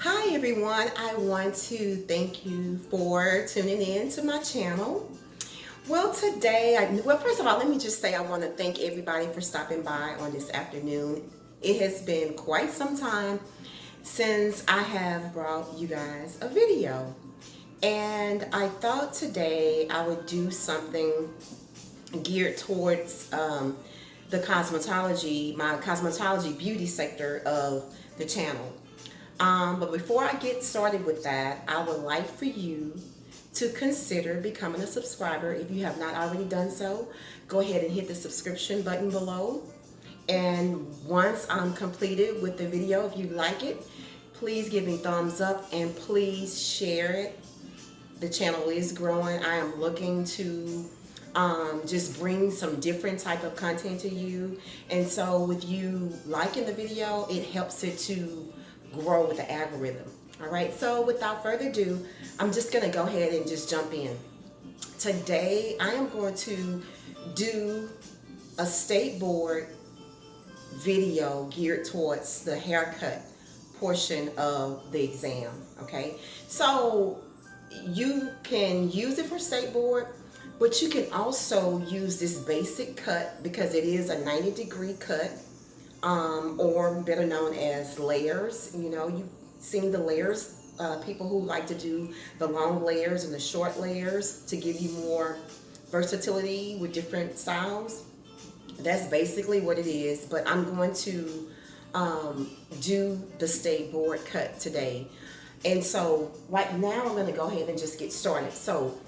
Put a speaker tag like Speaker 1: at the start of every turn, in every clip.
Speaker 1: Hi everyone, I want to thank you for tuning in to my channel. Well, first of all, let me just say I want to thank everybody for stopping by on this afternoon. It has been quite some time since I have brought you guys a video. And I thought today I would do something geared towards my cosmetology beauty sector of the channel. But before I get started with that, I would like for you to consider becoming a subscriber. If you have not already done so, go ahead and hit the subscription button below. And once I'm completed with the video, if you like it, please give me thumbs up and please share it. The channel is growing. I am looking to just bring some different type of content to you. And so with you liking the video, it helps it to grow with the algorithm. All right, so without further ado, I'm just gonna go ahead and just jump in. Today, I am going to do a state board video geared towards the haircut portion of the exam, okay? So you can use it for state board, but you can also use this basic cut because it is a 90-degree cut, or better known as layers. You know, you've seen the layers, people who like to do the long layers and the short layers to give you more versatility with different styles. That's basically what it is, but I'm going to do the state board cut today. And so right now I'm going to go ahead and just get started. So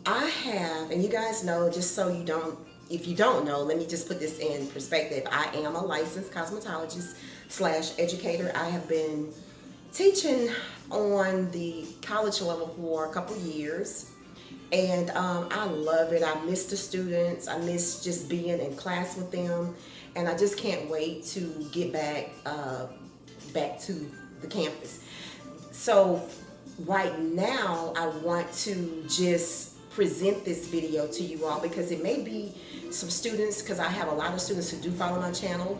Speaker 1: I have, and you guys know, just so you don't, if you don't know, let me just put this in perspective. I am a licensed cosmetologist / educator. I have been teaching on the college level for a couple years, and I love it. I miss the students. I miss just being in class with them, and I just can't wait to get back to the campus. So right now I want to just present this video to you all because it may be some students, because I have a lot of students who do follow my channel,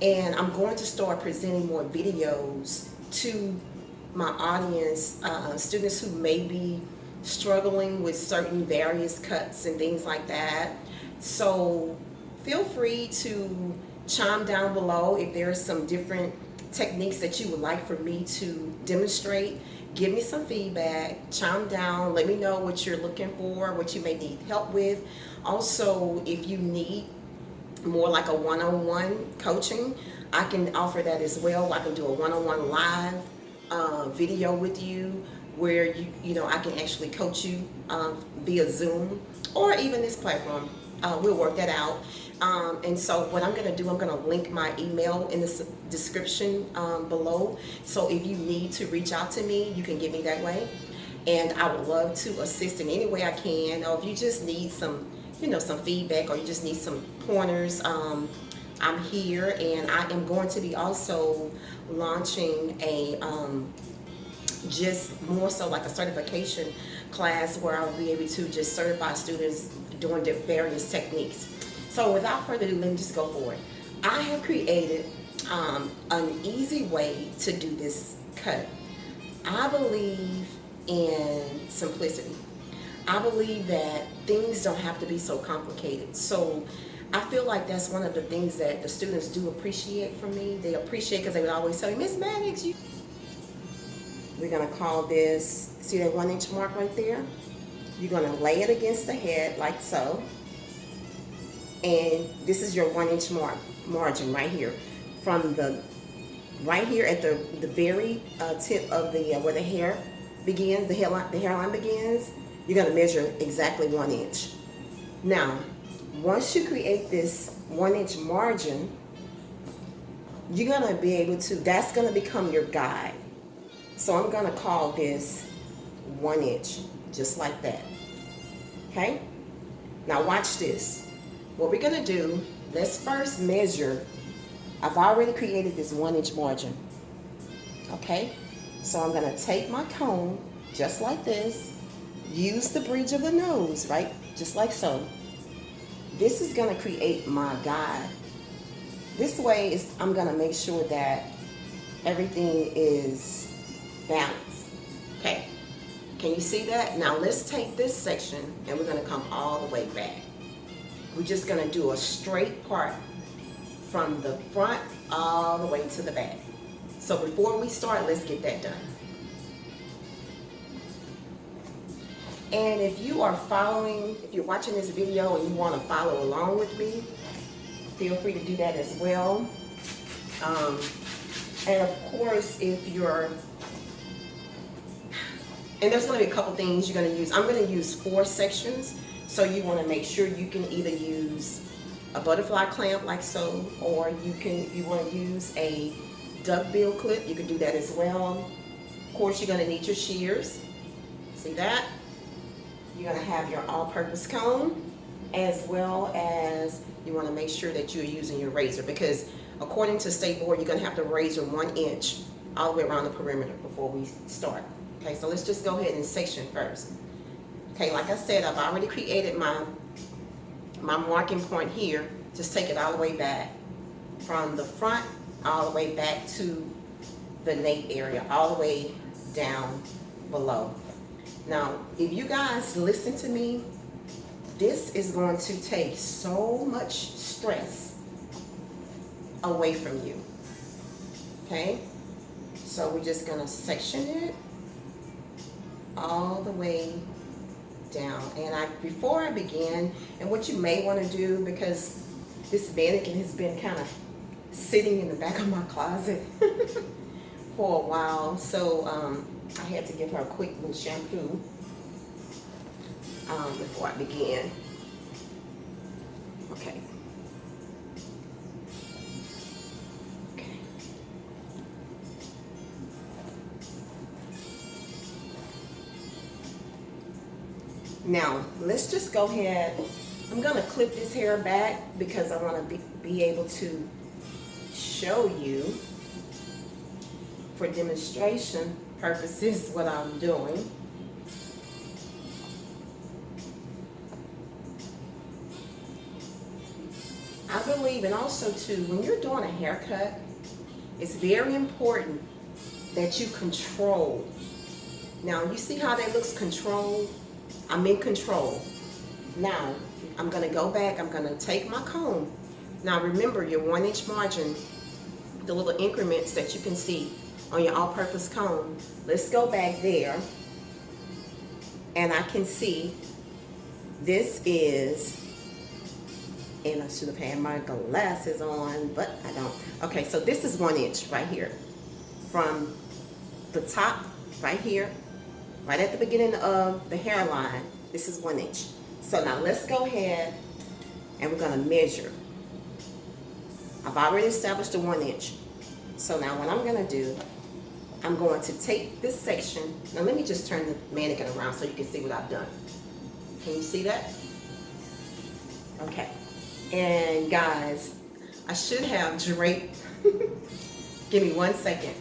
Speaker 1: and I'm going to start presenting more videos to my audience, students who may be struggling with certain various cuts and things like that. So feel free to chime down below if there are some different techniques that you would like for me to demonstrate. Give me some feedback, chime down, let me know what you're looking for, what you may need help with. Also, if you need more like a one-on-one coaching, I can offer that as well. I can do a one-on-one live video with you where you know I can actually coach you via Zoom or even this platform. We'll work that out. And so what I'm going to do, I'm going to link my email in the description below. So if you need to reach out to me, you can get me that way. And I would love to assist in any way I can. Or if you just need some, you know, some feedback, or you just need some pointers, I'm here. And I am going to be also launching a just more so like a certification class where I'll be able to just certify students doing various techniques. So without further ado, let me just go for it. I have created an easy way to do this cut. I believe in simplicity. I believe that things don't have to be so complicated. So I feel like that's one of the things that the students do appreciate from me. They appreciate because they would always tell me, Miss Maddox, we're going to call this, see that 1-inch mark right there? You're going to lay it against the head like so. And this is your 1-inch margin right here. From the right here at the very tip of the where the hair begins, the hairline begins, you're going to measure exactly 1 inch. Now, once you create this 1-inch margin, you're going to be able to, that's going to become your guide. So I'm going to call this 1 inch, just like that. Okay? Now watch this. What we're going to do, let's first measure. I've already created this 1-inch margin. Okay? So I'm going to take my comb, just like this, use the bridge of the nose, right? Just like so. This is going to create my guide. This way, I'm going to make sure that everything is balance. Okay, can you see that? Now let's take this section and we're going to come all the way back. We're just going to do a straight part from the front all the way to the back. So before we start, let's get that done. And if you are following, if you're watching this video and you want to follow along with me, feel free to do that as well. And of course, if you're, and there's going to be a couple things you're going to use. I'm going to use 4 sections, so you want to make sure you can either use a butterfly clamp like so, or if you want to use a duckbill clip, you can do that as well. Of course, you're going to need your shears. See that? You're going to have your all-purpose comb, as well as you want to make sure that you're using your razor, because according to State Board, you're going to have to razor 1 inch all the way around the perimeter before we start. Okay, so let's just go ahead and section first. Okay, like I said, I've already created my marking point here. Just take it all the way back from the front all the way back to the nape area, all the way down below. Now, if you guys listen to me, this is going to take so much stress away from you. Okay? So we're just going to section it all the way down. And before I begin, and what you may want to do, because this mannequin has been kind of sitting in the back of my closet for a while, so I had to give her a quick little shampoo before I begin. Okay. Okay. Now, let's just go ahead. I'm going to clip this hair back because I want to be able to show you, for demonstration purposes, what I'm doing. I believe, and also too, when you're doing a haircut, it's very important that you control. Now, you see how that looks controlled? I'm in control. Now, I'm going to go back. I'm going to take my comb. Now, remember your 1 inch margin, the little increments that you can see on your all-purpose comb. Let's go back there. And I can see this is, and I should have had my glasses on, but I don't. Okay, so this is 1 inch right here. From the top, right here, right at the beginning of the hairline, this is 1 inch. So now let's go ahead and we're gonna measure. I've already established the 1 inch. So now what I'm gonna do, I'm going to take this section. Now let me just turn the mannequin around so you can see what I've done. Can you see that? Okay. And guys, I should have draped. Give me 1 second.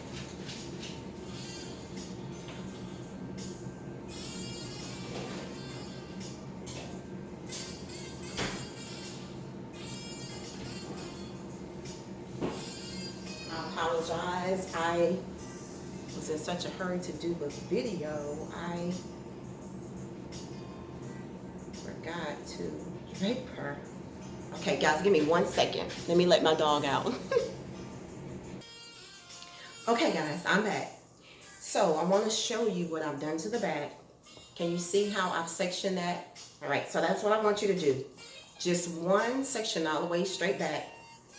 Speaker 1: I apologize. I was in such a hurry to do the video, I forgot to drape her. Okay, guys, give me 1 second. Let me let my dog out. Okay, guys, I'm back. So I want to show you what I've done to the back. Can you see how I've sectioned that? All right, so that's what I want you to do. Just 1 section all the way straight back,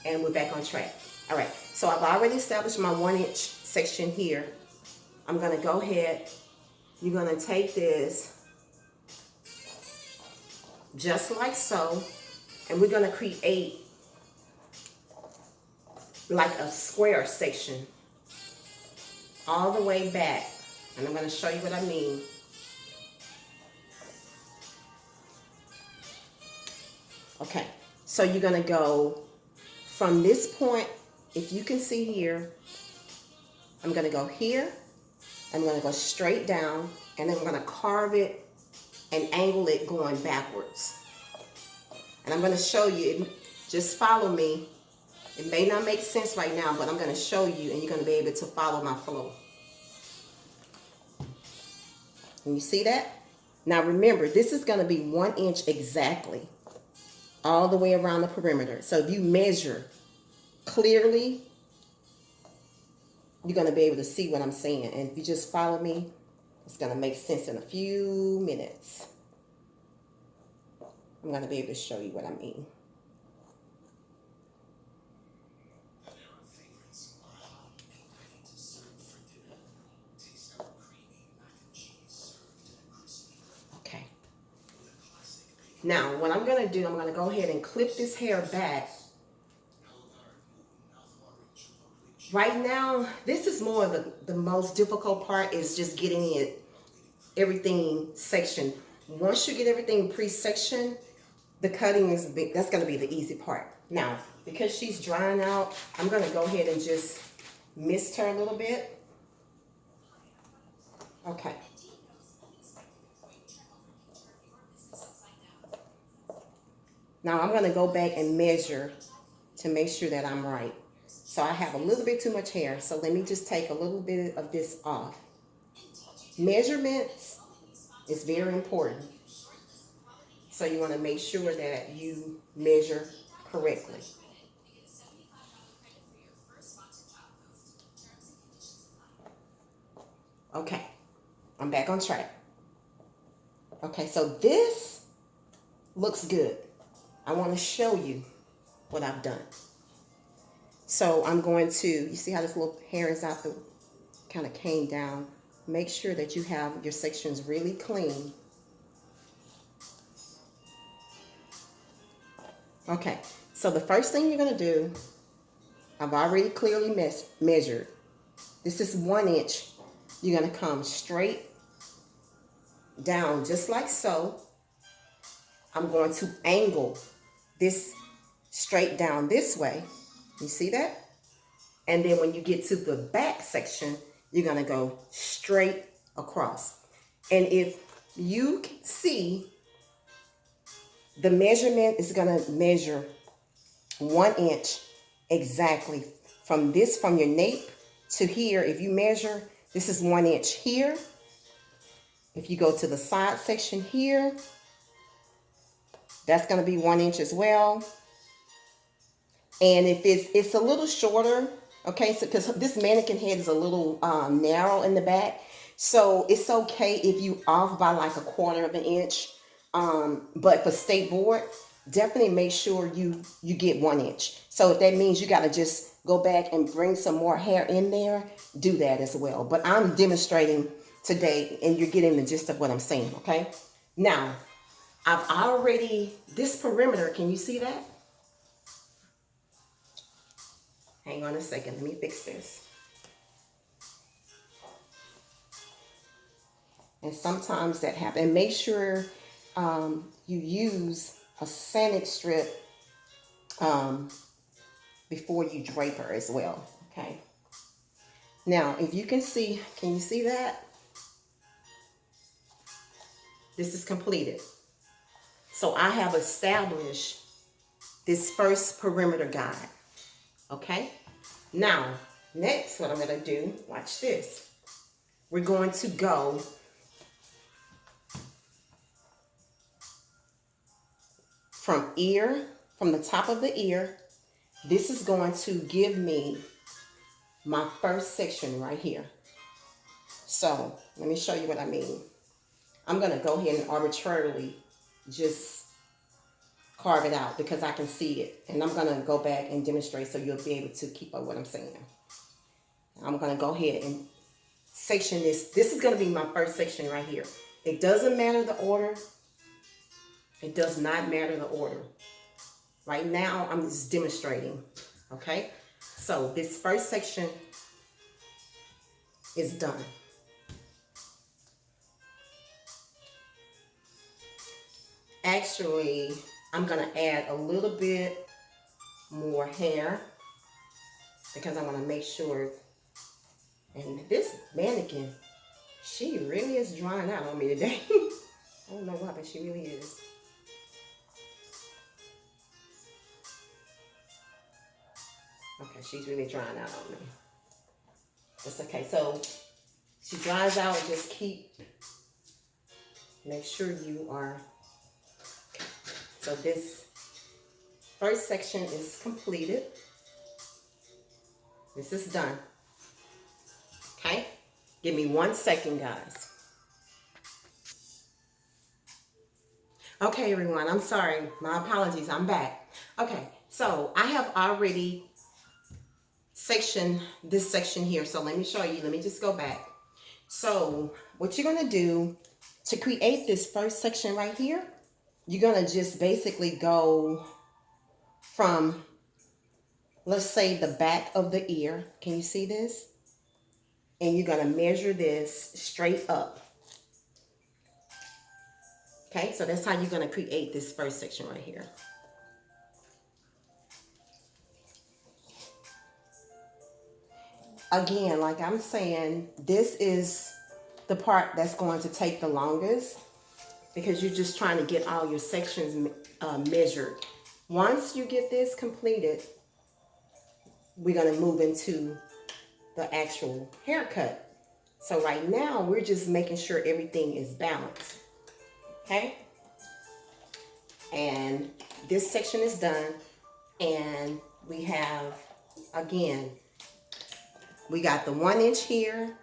Speaker 1: and we're back on track. All right, so I've already established my 1 inch section here. I'm gonna go ahead, you're gonna take this just like so, and we're gonna create like a square section all the way back. And I'm gonna show you what I mean. Okay, so you're gonna go from this point, if you can see here, I'm gonna go here, I'm gonna go straight down, and then I'm gonna carve it and angle it going backwards. And I'm gonna show you, just follow me. It may not make sense right now, but I'm gonna show you and you're gonna be able to follow my flow. Can you see that? Now remember, this is going to be 1 inch exactly all the way around the perimeter. So if you measure clearly, you're going to be able to see what I'm saying. And if you just follow me, it's going to make sense in a few minutes. I'm going to be able to show you what I mean. Okay. Now, what I'm going to do, I'm going to go ahead and clip this hair back. Right now, this is more of the most difficult part, is just getting everything sectioned. Once you get everything pre-sectioned, the cutting is big. That's going to be the easy part. Now, because she's drying out, I'm going to go ahead and just mist her a little bit. Okay. Now I'm going to go back and measure to make sure that I'm right. So I have a little bit too much hair. So let me just take a little bit of this off. Measurements is very important. So you want to make sure that you measure correctly. Okay, I'm back on track. Okay, so this looks good. I want to show you what I've done. So I'm going to, you see how this little hair is out, the kind of came down. Make sure that you have your sections really clean. Okay, so the first thing you're going to do, I've already clearly measured. This is 1 inch. You're going to come straight down just like so. I'm going to angle this straight down this way. You see that? And then when you get to the back section, you're going to go straight across. And if you see, the measurement is going to measure 1 inch exactly from your nape to here. If you measure, this is 1 inch here. If you go to the side section here, that's going to be 1 inch as well. And if it's a little shorter, okay, so because this mannequin head is a little narrow in the back, so it's okay if you off by like 1/4 of an inch. But for state board, definitely make sure you get 1 inch. So if that means you got to just go back and bring some more hair in there, do that as well. But I'm demonstrating today, and you're getting the gist of what I'm saying, okay? Now, I've already, this perimeter, can you see that? Hang on a second, let me fix this. And sometimes that happens. Make sure you use a sanding strip before you drape her as well, okay? Now, if you can see, can you see that? This is completed. So I have established this first perimeter guide, okay? Now, next, what I'm going to do, watch this. We're going to go from the top of the ear. This is going to give me my first section right here. So let me show you what I mean. I'm going to go ahead and arbitrarily just carve it out because I can see it. And I'm going to go back and demonstrate so you'll be able to keep up what I'm saying. I'm going to go ahead and section this. This is going to be my first section right here. It doesn't matter the order. It does not matter the order. Right now, I'm just demonstrating, okay? So this first section is done. Actually, I'm gonna add a little bit more hair because I wanna make sure, and this mannequin, she really is drying out on me today. I don't know why, but she really is. Okay, she's really drying out on me. It's okay. So she dries out, just keep Make sure you are, so this first section is completed. This is done. Okay? Give me 1 second, guys. Okay, everyone, I'm sorry. My apologies, I'm back. Okay, so I have already sectioned this section here. So let me show you. Let me just go back. So what you're going to do to create this first section right here, you're going to just basically go from, let's say, the back of the ear. Can you see this? And you're going to measure this straight up. Okay, so that's how you're going to create this first section right here. Again, like I'm saying, this is the part that's going to take the longest because you're just trying to get all your sections measured. Once you get this completed, we're going to move into the actual haircut. So right now, we're just making sure everything is balanced. Okay? And this section is done. And we have, again, we got the 1 inch here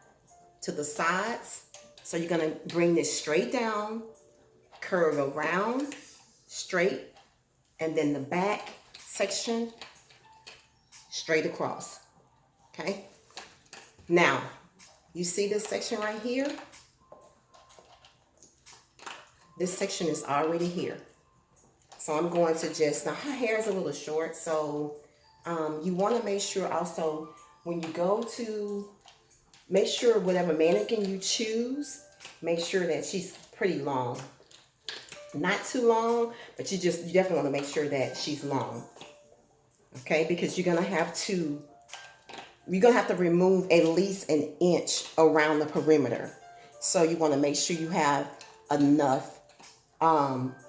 Speaker 1: to the sides. So you're going to bring this straight down, curve around, straight, and then the back section straight across. Okay? Now, you see this section right here? This section is already here. So I'm going to just, now her hair is a little short, so you want to make sure also when you go to, make sure whatever mannequin you choose, make sure that she's pretty long. Not too long, but you definitely want to make sure that she's long. Okay, because you're going to have to remove at least 1 inch around the perimeter. So you want to make sure you have enough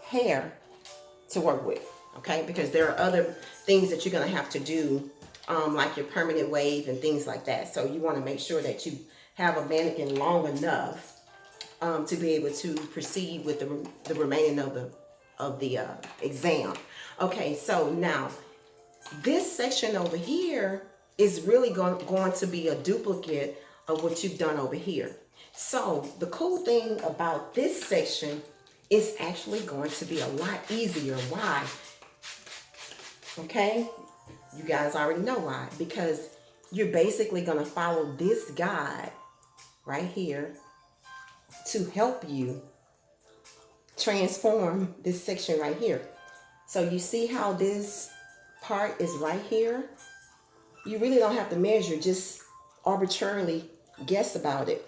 Speaker 1: hair to work with. Okay, because there are other things that you're going to have to do, like your permanent wave and things like that. So you want to make sure that you have a mannequin long enough to be able to proceed with the remaining of the exam. Okay, so now this section over here is really going to be a duplicate of what you've done over here. So the cool thing about this section is actually going to be a lot easier. Why? Okay, you guys already know why. Because you're basically going to follow this guide right here to help you transform this section right here. So you see how this part is right here? You really don't have to measure, just arbitrarily guess about it.